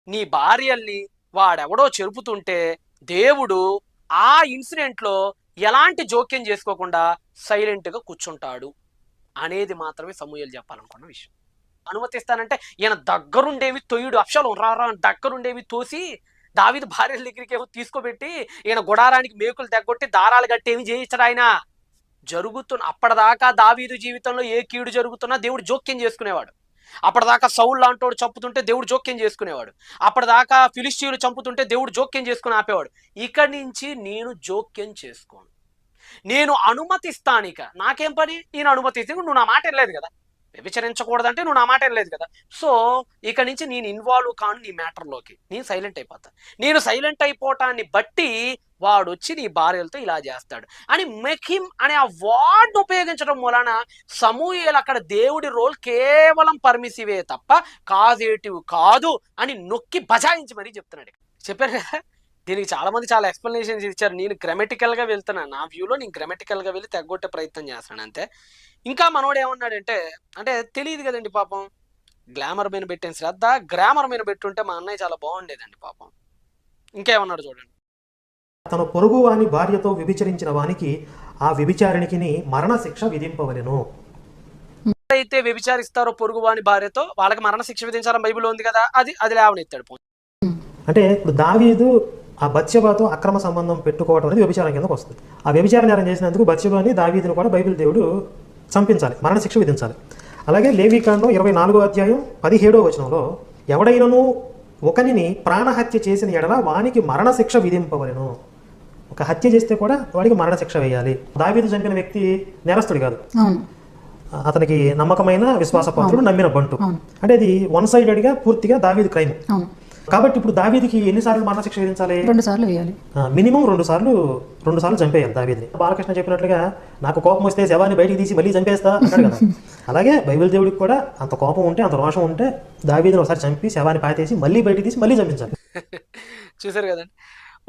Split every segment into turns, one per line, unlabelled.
నీ భార్యల్ని వాడెవడో చెరుపుతుంటే దేవుడు ఆ ఇన్సిడెంట్లో ఎలాంటి జోక్యం చేసుకోకుండా సైలెంట్గా కూర్చుంటాడు అనేది మాత్రమే సమూయేలు చెప్పాలనుకున్న విషయం. అనుమతిస్తానంటే ఈయన దగ్గరుండేవి తొయ్యుడు, అప్షాలోం రా రా దగ్గరుండేవి తోసి దావీదు భార్యల దగ్గరికి ఏమో తీసుకోబెట్టి ఈయన గుడారానికి మేకులు తెగొట్టి దారాలు కట్టేవి చేయించడు ఆయన. అప్పటిదాకా దావీదు జీవితంలో ఏ కీడు జరుగుతున్నా దేవుడు జోక్యం చేసుకునేవాడు. అప్పటిదాకా సౌలు లాంటోడు చంపుతుంటే దేవుడు జోక్యం చేసుకునేవాడు. అప్పటిదాకా ఫిలిష్తీయులు చంపుతుంటే దేవుడు జోక్యం చేసుకుని ఆపేవాడు. ఇక్కడి నుంచి నేను జోక్యం చేసుకోను, నేను అనుమతిస్తానిక. నాకేం పని? నేను అనుమతిస్తే నువ్వు నా మాట వినలేదు కదా, వ్యభిచరించకూడదంటే నువ్వు నా మాట వినలేదు కదా, సో ఇక నుంచి నేను ఇన్వాల్వ్ కాను నీ మ్యాటర్లోకి, నేను సైలెంట్ అయిపోతా. నేను సైలెంట్ అయిపోవటాన్ని బట్టి వాడు వచ్చి నీ భార్యలతో ఇలా చేస్తాడు అని మెకిమ్ అనే ఆ వర్డ్ ఉపయోగించడం మూలన సమూయేలు అక్కడ దేవుడి రోల్ కేవలం పర్మిసివే తప్ప కాజేటివ్ కాదు అని నొక్కి బజాయించి మరీ చెప్తున్నాడు. చెప్పారు కదా, దీనికి చాలా మంది చాలా ఎక్స్ప్లెనేషన్స్ ఇచ్చారు. నేను గ్రామటికల్గా వెళ్తున్నాను, నా వ్యూలో నేను గ్రామటికల్గా వెళ్ళి తెగొట్టే ప్రయత్నం చేస్తున్నాను అంతే. ఇంకా మనోడు ఏమన్నాడంటే, అంటే తెలియదు కదండి పాపం, గ్లామర్ మీద పెట్టిన శ్రద్ధ గ్రామర్ మీద పెట్టుంటే మా అన్నయ్య చాలా బాగుండేదండి పాపం. ఇంకేమన్నాడు చూడండి.
తన పొరుగు వాని భార్యతో వ్యభిచరించిన వానికి ఆ వ్యభిచారిణికి మరణశిక్ష విధింపవలెను.
అయితే వ్యభిచారిస్తారో పొరుగు వాని భార్యతో వాళ్ళకి మరణశిక్ష విధించాలని బైబిల్లో ఉంది కదా, అది లేవనెత్తాడు.
అంటే ఇప్పుడు దావీదు ఆ బత్షెబాతో అక్రమ సంబంధం పెట్టుకోవడం అనేది వ్యభిచారం కిందకు వస్తుంది. ఆ వ్యభిచార నేరం చేసినందుకు బత్షెబాని దావీదును కూడా బైబిల్ దేవుడు చంపించాలి, మరణశిక్ష విధించాలి. అలాగే లేవీకాండం 24వ అధ్యాయం 17వ వచనంలో ఎవడైనను ఒకనిని ప్రాణహత్య చేసిన ఎడల వానికి మరణశిక్ష విధింపవలెను. ఒక హత్య చేస్తే కూడా వాడికి మరణశిక్ష వేయాలి. దావీదు చంపిన వ్యక్తి నేరస్తుడు కాదు, అతనికి నమ్మకమైన విశ్వాసపాత్రుడు, నమ్మిన బంటు. అంటే అది వన్ సైడెడ్గా పూర్తిగా దావీదు క్రైమ్. కాబట్టి ఇప్పుడు దావీదికి ఎన్నిసార్లు మరణశిక్ష విధించాలి?
2 సార్లు వేయాలి,
మినిమం 2 సార్లు చంపేయాలి దావీదిని. బాలకృష్ణ చెప్పినట్లుగా నాకు కోపం వస్తే శవాన్ని బయటికి తీసి మళ్ళీ చంపేస్తా అంటాడు కదా. అలాగే బైబిల్ దేవుడికి కూడా అంత కోపం ఉంటే, అంత రోషం ఉంటే దావీదిని ఒకసారి చంపి శవాన్ని పాతేసి మళ్ళీ బయటికి తీసి మళ్ళీ చంపించాలి.
చూసారు కదండి,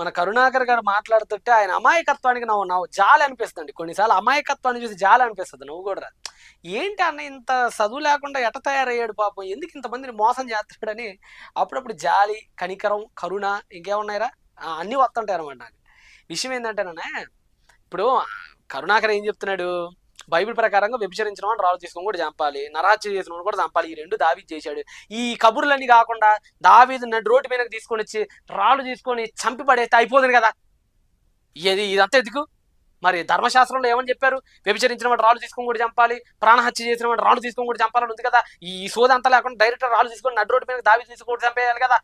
మన కరుణాకర్ గారు మాట్లాడుతుంటే ఆయన అమాయకత్వానికి నాకు జాలి అనిపిస్తుంది. కొన్నిసార్లు అమాయకత్వాన్ని చూసి జాలి అనిపిస్తుంది. నువ్వు కూడా ఏంటి అన్న ఇంత చదువు లేకుండా ఎట తయారయ్యాడు పాపం, ఎందుకు ఇంతమందిని మోసం చేస్తాడని అప్పుడప్పుడు జాలి, కనికరం, కరుణ, ఇంకేమున్నాయిరా అన్నీ వస్తుంటాయి అనమాట. నాకు విషయం ఏంటంటేనే, ఇప్పుడు కరుణాకర్ ఏం చెప్తున్నాడు, బైబిల్ ప్రకారంగా వ్యభిచరించిన వాడు రాళ్ళు తీసుకొని కూడా చంపాలి, నరహత్య చేసిన వాడు కూడా చంపాలి. ఈ 2 దావీదు చేశాడు. ఈ కబుర్లన్నీ కాకుండా దావీదు రోడ్డు మీదకి తీసుకొని వచ్చి రాళ్ళు తీసుకొని చంపి పడేస్తే అయిపోతుంది కదా. ఇదంతా ఎందుకు? మరి ధర్మశాస్త్రంలో ఏమని చెప్పారు? వ్యభిచరించిన వాడు రాళ్ళు తీసుకొని కూడా చంపాలి, ప్రాణహత్య చేసిన వాడు రాళ్ళు తీసుకొని కూడా చంపాలని ఉంది కదా. ఈ సోదంతా లేకుండా డైరెక్ట్ రాళ్ళు తీసుకొని రోడ్డు మీద దావీదు తీసుకొని కూడా చంపేయాలి కదా.